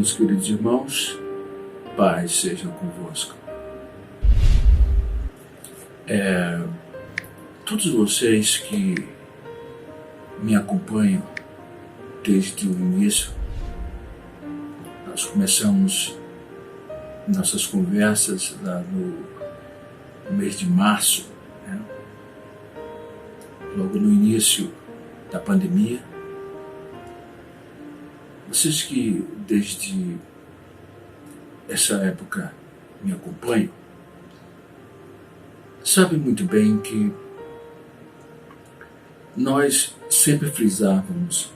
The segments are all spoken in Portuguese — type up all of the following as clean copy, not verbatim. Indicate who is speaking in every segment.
Speaker 1: Meus queridos irmãos, paz seja convosco. Todos vocês que me acompanham desde o início, nós começamos nossas conversas lá no mês de março, né? Logo no início da pandemia. Vocês que desde essa época me acompanham, sabem muito bem que nós sempre frisávamos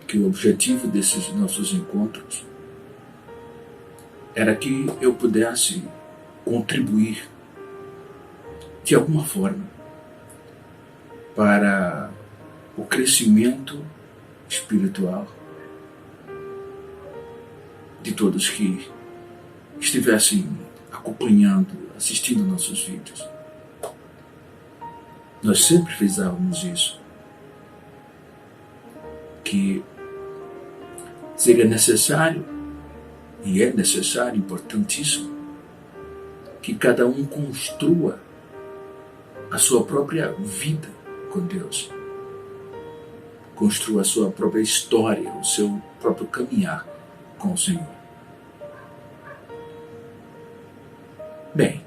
Speaker 1: que o objetivo desses nossos encontros era que eu pudesse contribuir de alguma forma para o crescimento espiritual de todos que estivessem acompanhando, assistindo nossos vídeos. Nós sempre frisávamos isso, que seria necessário, e é necessário, importantíssimo, que cada um construa a sua própria vida com Deus, construa a sua própria história, o seu próprio caminhar com o Senhor. Bem,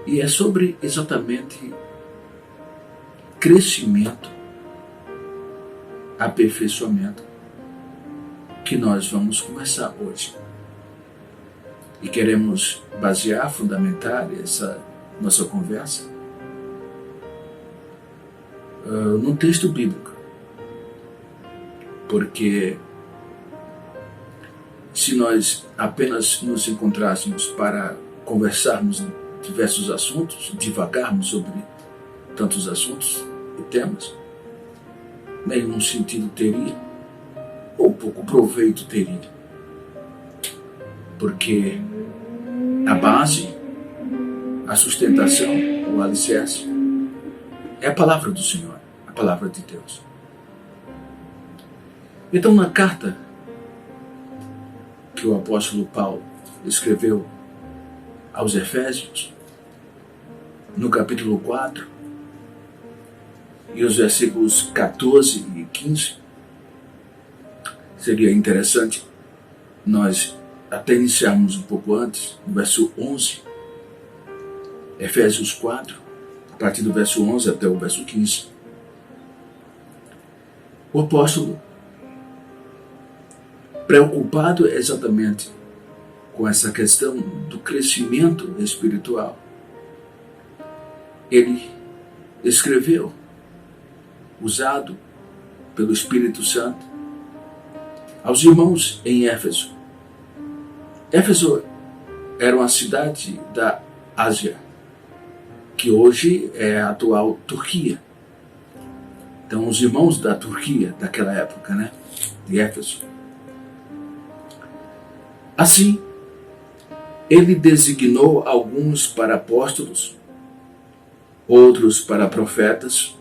Speaker 1: e é sobre exatamente crescimento, aperfeiçoamento que nós vamos conversar hoje. E queremos basear, fundamentar essa nossa conversa num texto bíblico. Porque se nós apenas nos encontrássemos para conversarmos diversos assuntos, divagarmos sobre tantos assuntos e temas, nenhum sentido teria, ou pouco proveito teria. Porque a base, a sustentação, o alicerce, é a palavra do Senhor, a palavra de Deus. Então, na carta que o apóstolo Paulo escreveu aos Efésios, no capítulo 4, e os versículos 14 e 15, seria interessante nós até iniciarmos um pouco antes, no verso 11, Efésios 4, a partir do verso 11 até o verso 15. O apóstolo, preocupado exatamente com essa questão do crescimento espiritual, ele escreveu, usado pelo Espírito Santo, aos irmãos em Éfeso. Éfeso era uma cidade da Ásia, que hoje é a atual Turquia. Então, os irmãos da Turquia, daquela época, né, de Éfeso. Assim, ele designou alguns para apóstolos, outros para profetas,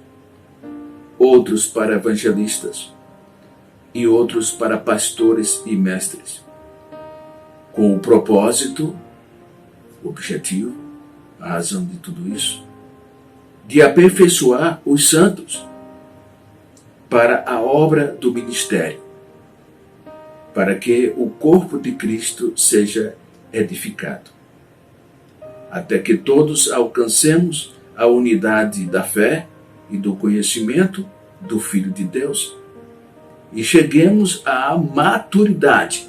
Speaker 1: outros para evangelistas e outros para pastores e mestres, com o propósito, o objetivo, a razão de tudo isso, de aperfeiçoar os santos para a obra do ministério, para que o corpo de Cristo seja edificado, até que todos alcancemos a unidade da fé e do conhecimento do Filho de Deus e cheguemos à maturidade,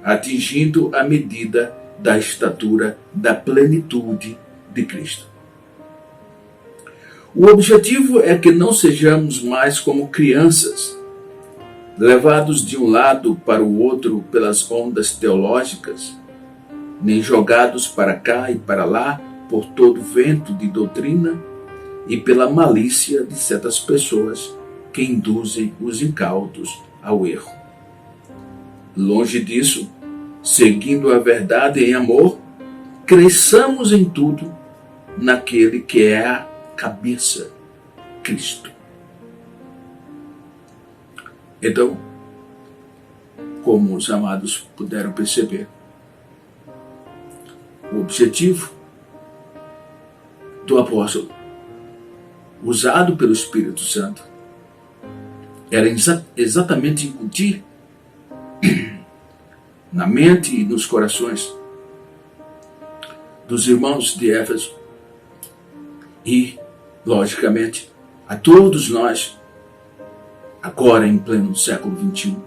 Speaker 1: atingindo a medida da estatura da plenitude de Cristo. O objetivo é que não sejamos mais como crianças, levados de um lado para o outro pelas ondas teológicas, nem jogados para cá e para lá por todo vento de doutrina e pela malícia de certas pessoas que induzem os incautos ao erro. Longe disso, seguindo a verdade em amor, cresçamos em tudo naquele que é a cabeça, Cristo. Então, como os amados puderam perceber. O objetivo do apóstolo, usado pelo Espírito Santo, era exatamente incutir na mente e nos corações dos irmãos de Éfeso e, logicamente, a todos nós, agora em pleno século XXI,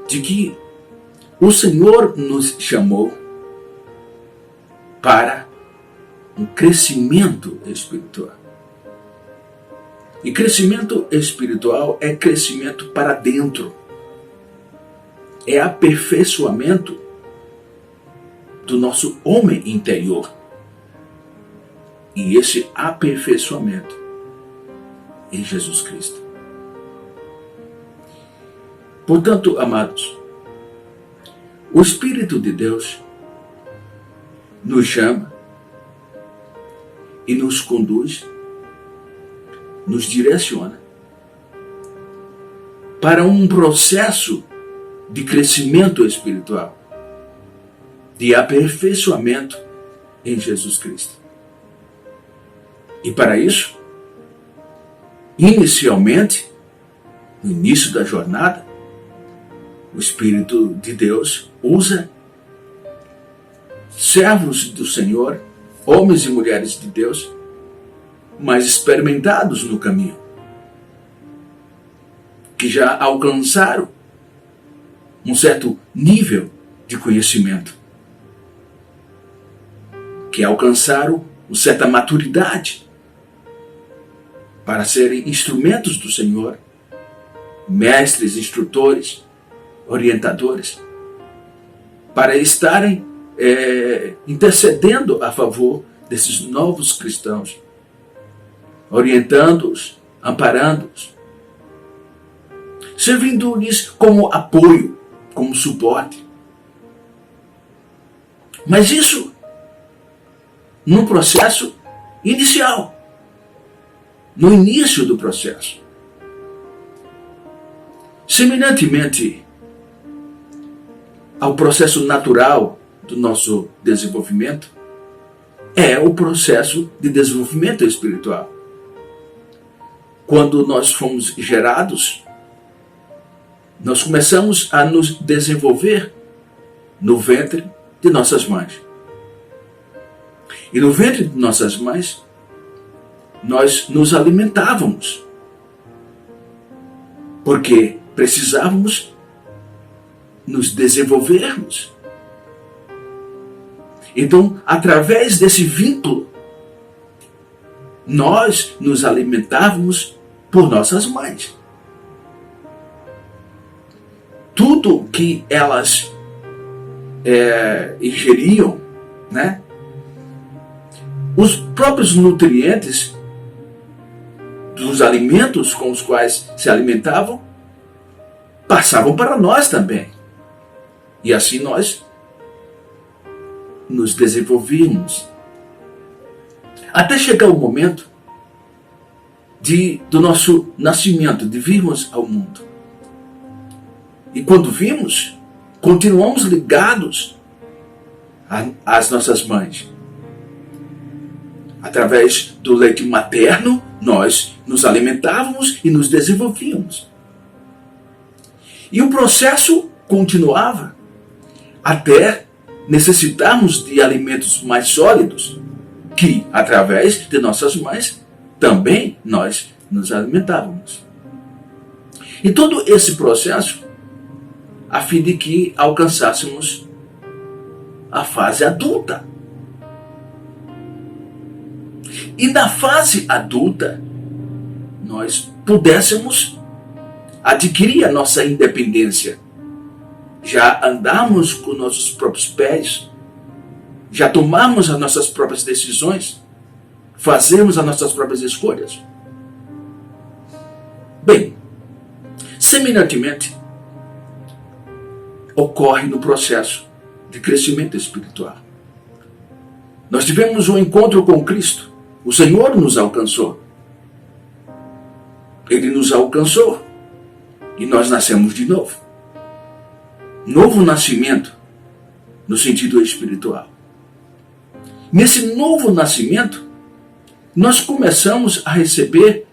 Speaker 1: de que o Senhor nos chamou para um crescimento espiritual. E crescimento espiritual é crescimento para dentro. É aperfeiçoamento do nosso homem interior. E esse aperfeiçoamento em Jesus Cristo. Portanto, amados, o Espírito de Deus nos chama e nos conduz, nos direciona para um processo de crescimento espiritual, de aperfeiçoamento em Jesus Cristo. E para isso, inicialmente, no início da jornada, o Espírito de Deus usa servos do Senhor, homens e mulheres de Deus, mais experimentados no caminho, que já alcançaram um certo nível de conhecimento, que alcançaram uma certa maturidade para serem instrumentos do Senhor, mestres, instrutores, orientadores, para estarem intercedendo a favor desses novos cristãos, orientando-os, amparando-os, servindo-lhes como apoio, como suporte. Mas isso no processo inicial, no início do processo. Semelhantemente ao processo natural do nosso desenvolvimento, é o processo de desenvolvimento espiritual. Quando nós fomos gerados, nós começamos a nos desenvolver no ventre de nossas mães. E no ventre de nossas mães, nós nos alimentávamos, porque precisávamos nos desenvolvermos. Então, através desse vínculo, nós nos alimentávamos por nossas mães. Tudo que elas ingeriam, né? Os próprios nutrientes dos alimentos com os quais se alimentavam passavam para nós também. E assim nós nos desenvolvíamos. Até chegar o momento do nosso nascimento, de virmos ao mundo. E quando vimos, continuamos ligados às nossas mães. Através do leite materno, nós nos alimentávamos e nos desenvolvíamos. E o processo continuava até necessitarmos de alimentos mais sólidos, que, através de nossas mães, também nós nos alimentávamos. E todo esse processo, a fim de que alcançássemos a fase adulta. E na fase adulta, nós pudéssemos adquirir a nossa independência. Já andamos com nossos próprios pés, já tomamos as nossas próprias decisões, fazemos as nossas próprias escolhas. Bem, semelhantemente, ocorre no processo de crescimento espiritual. Nós tivemos um encontro com Cristo. O Senhor nos alcançou. Ele nos alcançou e nós nascemos de novo. Novo nascimento no sentido espiritual. Nesse novo nascimento, nós começamos a receber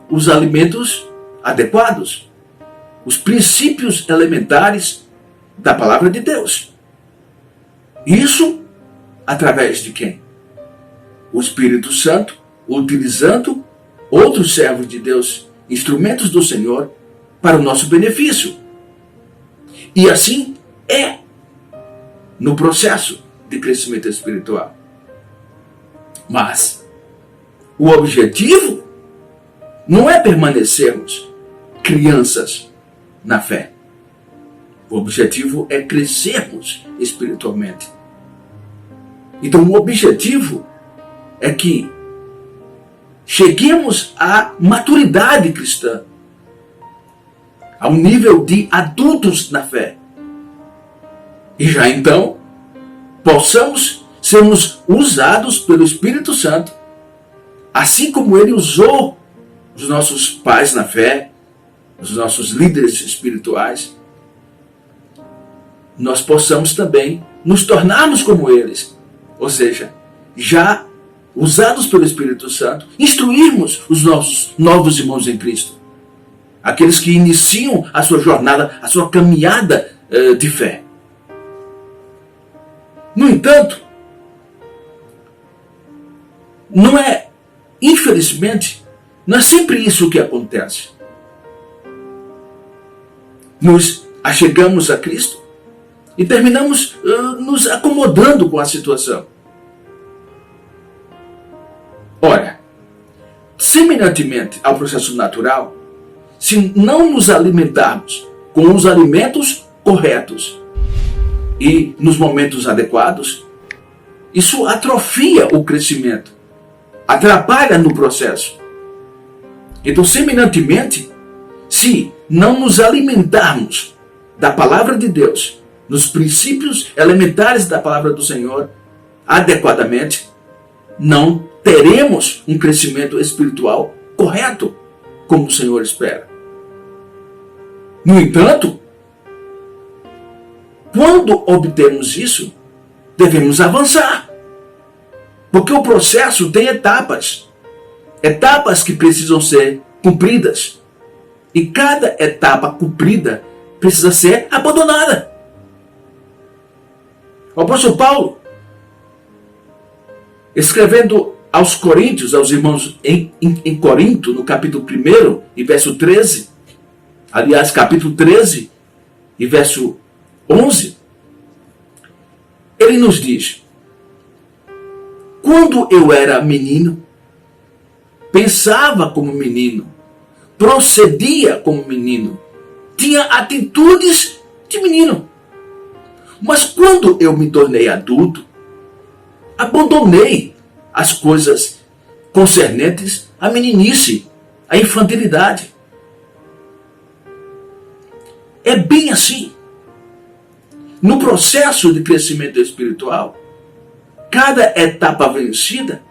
Speaker 1: os alimentos adequados, os princípios elementares da palavra de Deus. Isso através de quem? O Espírito Santo, utilizando outros servos de Deus, instrumentos do Senhor, para o nosso benefício. E assim é no processo de crescimento espiritual. Mas o objetivo não é permanecermos crianças na fé. O objetivo é crescermos espiritualmente. Então o objetivo é que cheguemos à maturidade cristã, ao nível de adultos na fé. E já então possamos sermos usados pelo Espírito Santo, assim como Ele usou os nossos pais na fé, os nossos líderes espirituais, nós possamos também nos tornarmos como eles, ou seja, já usados pelo Espírito Santo, instruirmos os nossos novos irmãos em Cristo, aqueles que iniciam a sua jornada, a sua caminhada de fé. No entanto, infelizmente, não é sempre isso que acontece. Nos achegamos a Cristo e terminamos nos acomodando com a situação. Ora, semelhantemente ao processo natural, se não nos alimentarmos com os alimentos corretos e nos momentos adequados, isso atrofia o crescimento, atrapalha no processo. Então, semelhantemente, se não nos alimentarmos da palavra de Deus, nos princípios elementares da palavra do Senhor, adequadamente, não teremos um crescimento espiritual correto, como o Senhor espera. No entanto, quando obtemos isso, devemos avançar. Porque o processo tem etapas. Etapas que precisam ser cumpridas. E cada etapa cumprida precisa ser abandonada. O apóstolo Paulo, escrevendo aos Coríntios, aos irmãos em Corinto, no capítulo 1 e verso 13, aliás, capítulo 13 e verso 11, ele nos diz: quando eu era menino, pensava como menino, procedia como menino, tinha atitudes de menino. Mas quando eu me tornei adulto, abandonei as coisas concernentes à meninice, à infantilidade. É bem assim. No processo de crescimento espiritual, cada etapa vencida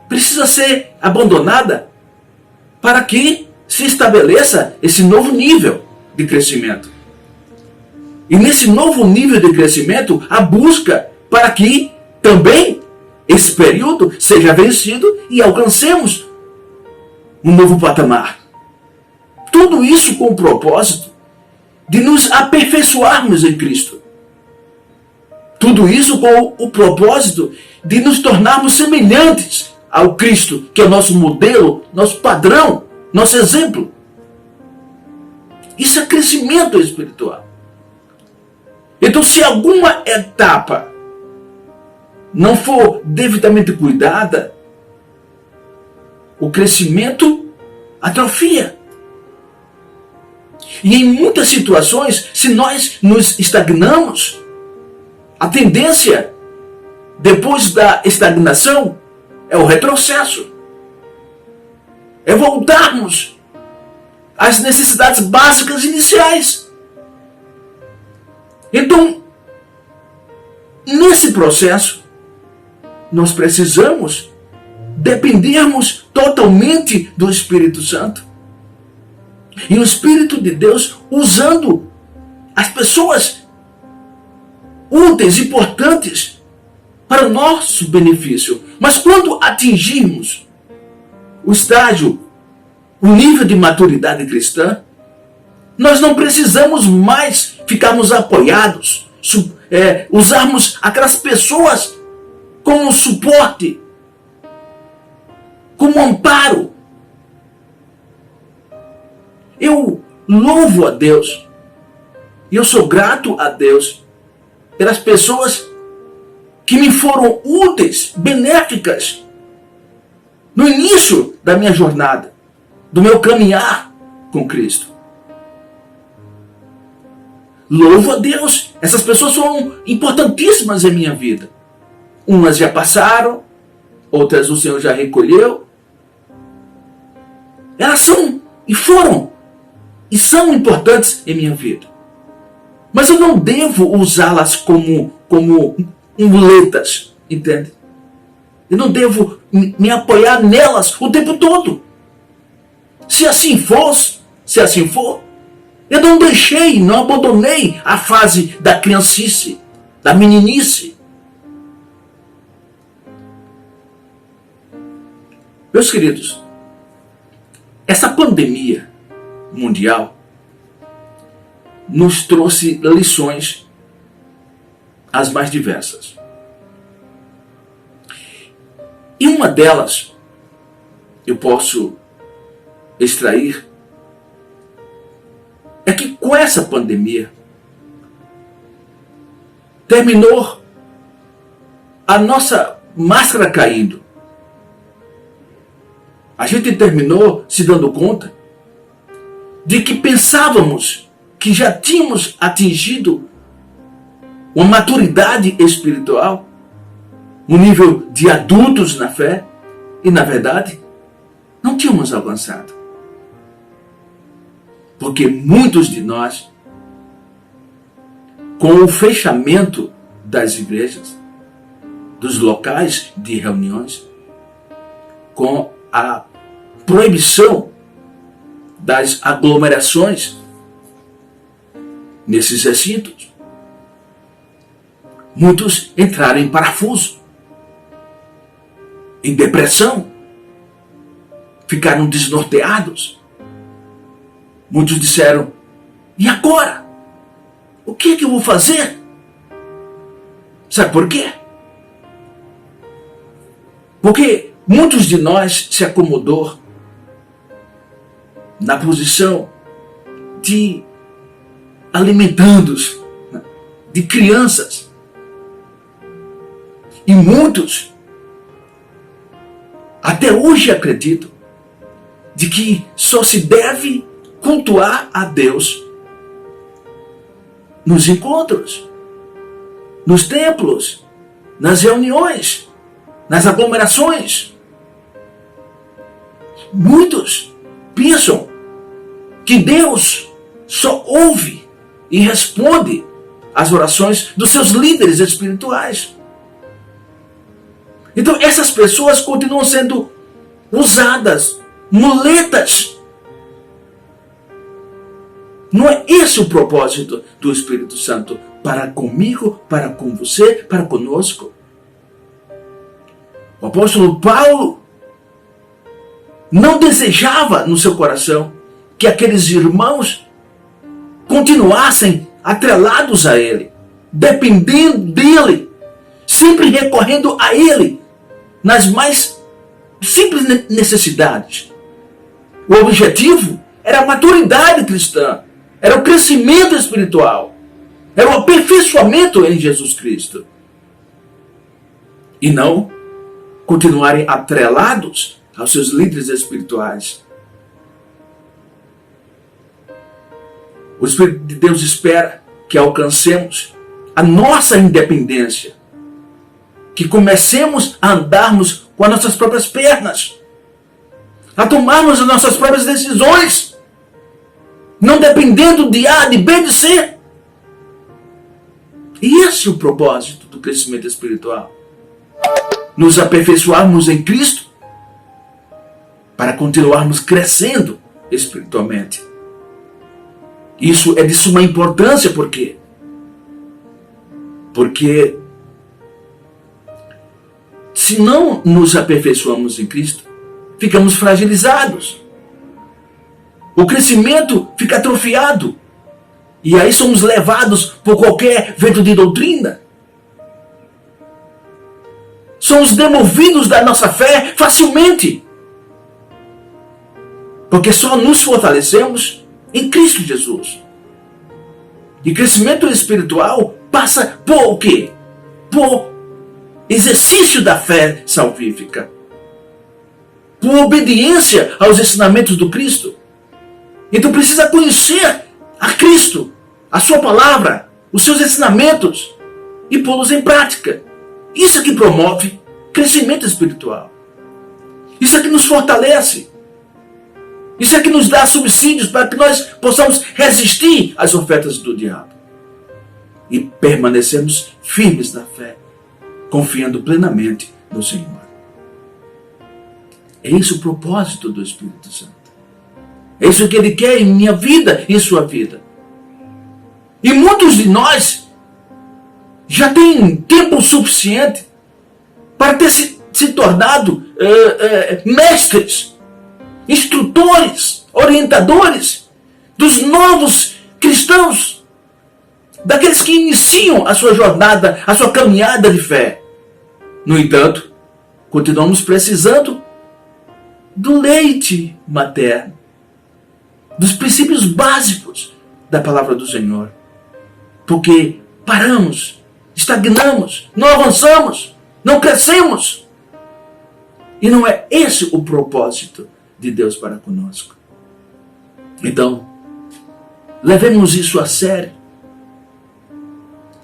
Speaker 1: precisa ser abandonada para que se estabeleça esse novo nível de crescimento. E nesse novo nível de crescimento, a busca para que também esse período seja vencido e alcancemos um novo patamar. Tudo isso com o propósito de nos aperfeiçoarmos em Cristo. Tudo isso com o propósito de nos tornarmos semelhantes ao Cristo, que é o nosso modelo, nosso padrão, nosso exemplo. Isso é crescimento espiritual. Então, se alguma etapa não for devidamente cuidada, o crescimento atrofia. E em muitas situações, se nós nos estagnamos, a tendência, depois da estagnação, é o retrocesso. É voltarmos às necessidades básicas iniciais. Então, nesse processo, nós precisamos dependermos totalmente do Espírito Santo. E o Espírito de Deus usando as pessoas úteis, importantes para o nosso benefício. Mas quando atingirmos o estágio, o nível de maturidade cristã, nós não precisamos mais ficarmos apoiados, usarmos aquelas pessoas como suporte, como amparo. Eu louvo a Deus, e eu sou grato a Deus pelas pessoas que me foram úteis, benéficas, no início da minha jornada, do meu caminhar com Cristo. Louvo a Deus, essas pessoas foram importantíssimas em minha vida. Umas já passaram, outras o Senhor já recolheu. Elas são e foram e são importantes em minha vida. Mas eu não devo usá-las como muletas, entende? Eu não devo me apoiar nelas o tempo todo. Se assim for, eu não deixei, não abandonei a fase da criancice, da meninice. Meus queridos, essa pandemia mundial nos trouxe lições as mais diversas. E uma delas eu posso extrair é que com essa pandemia terminou a nossa máscara caindo. A gente terminou se dando conta de que pensávamos que já tínhamos atingido uma maturidade espiritual, um nível de adultos na fé, e na verdade não tínhamos avançado. Porque muitos de nós, com o fechamento das igrejas, dos locais de reuniões, com a proibição das aglomerações nesses recintos, muitos entraram em parafuso, em depressão, ficaram desnorteados. Muitos disseram: e agora? O que é que eu vou fazer? Sabe por quê? Porque muitos de nós se acomodou na posição de alimentandos, de crianças. E muitos até hoje acreditam de que só se deve cultuar a Deus nos encontros, nos templos, nas reuniões, nas aglomerações. Muitos pensam que Deus só ouve e responde às orações dos seus líderes espirituais. Então essas pessoas continuam sendo usadas, muletas. Não é esse o propósito do Espírito Santo para comigo, para com você, para conosco. O apóstolo Paulo não desejava no seu coração que aqueles irmãos continuassem atrelados a ele, dependendo dele, sempre recorrendo a ele nas mais simples necessidades. O objetivo era a maturidade cristã, era o crescimento espiritual, era o aperfeiçoamento em Jesus Cristo. E não continuarem atrelados aos seus líderes espirituais. O Espírito de Deus espera que alcancemos a nossa independência, que comecemos a andarmos com as nossas próprias pernas, a tomarmos as nossas próprias decisões, não dependendo de A, de B, de C. E esse é o propósito do crescimento espiritual. Nos aperfeiçoarmos em Cristo para continuarmos crescendo espiritualmente. Isso é de suma importância, por quê? Porque se não nos aperfeiçoamos em Cristo, ficamos fragilizados. O crescimento fica atrofiado. E aí somos levados por qualquer vento de doutrina. Somos demovidos da nossa fé facilmente. Porque só nos fortalecemos em Cristo Jesus. E crescimento espiritual passa por o quê? Por exercício da fé salvífica. Por obediência aos ensinamentos do Cristo. Então precisa conhecer a Cristo, a sua palavra, os seus ensinamentos e pô-los em prática. Isso é que promove crescimento espiritual. Isso é que nos fortalece. Isso é que nos dá subsídios para que nós possamos resistir às ofertas do diabo. E permanecermos firmes na fé, confiando plenamente no Senhor. É isso o propósito do Espírito Santo. É isso que Ele quer em minha vida e em sua vida. E muitos de nós já têm tempo suficiente para ter se tornado mestres, instrutores, orientadores dos novos cristãos, daqueles que iniciam a sua jornada, a sua caminhada de fé. No entanto, continuamos precisando do leite materno, dos princípios básicos da palavra do Senhor. Porque paramos, estagnamos, não avançamos, não crescemos. E não é esse o propósito de Deus para conosco. Então, levemos isso a sério.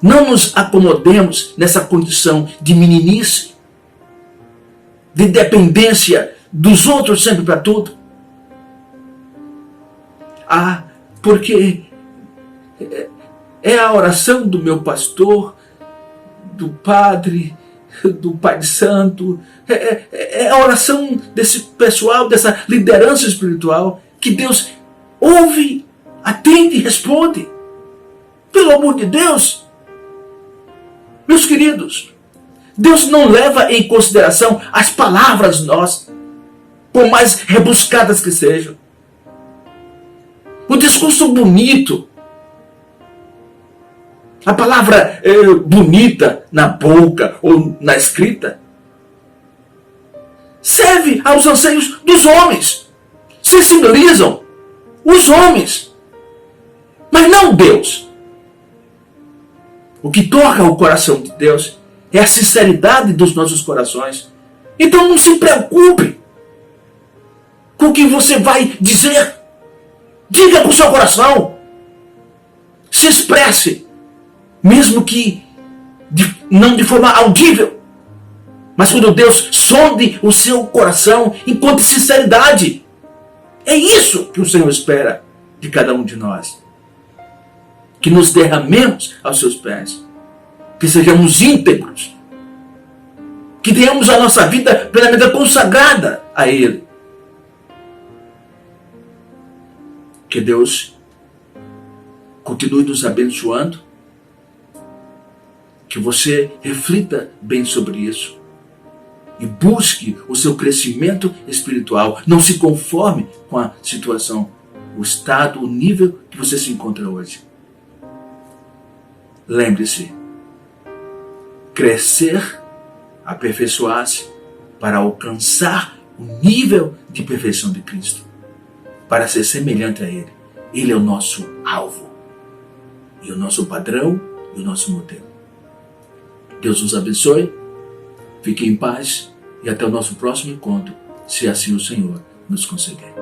Speaker 1: Não nos acomodemos nessa condição de meninice, de dependência dos outros sempre para tudo. Porque é a oração do meu pastor, do padre, do Pai Santo, é a oração desse pessoal, dessa liderança espiritual, que Deus ouve, atende e responde. Pelo amor de Deus, meus queridos, Deus não leva em consideração as palavras nossas, por mais rebuscadas que sejam. O discurso bonito, a palavra bonita na boca ou na escrita, serve aos anseios dos homens, sensibilizam os homens, mas não Deus. O que toca o coração de Deus é a sinceridade dos nossos corações. Então não se preocupe com o que você vai dizer. Diga com o seu coração. Se expresse. Mesmo que não de forma audível. Mas quando Deus sonde o seu coração, encontre sinceridade. É isso que o Senhor espera de cada um de nós. Que nos derramemos aos seus pés. Que sejamos íntegros. Que tenhamos a nossa vida plenamente consagrada a Ele. Que Deus continue nos abençoando. Que você reflita bem sobre isso. E busque o seu crescimento espiritual. Não se conforme com a situação, o estado, o nível que você se encontra hoje. Lembre-se, crescer, aperfeiçoar-se para alcançar o nível de perfeição de Cristo, para ser semelhante a Ele. Ele é o nosso alvo, e o nosso padrão, e o nosso modelo. Deus nos abençoe, fique em paz, e até o nosso próximo encontro, se assim o Senhor nos conceder.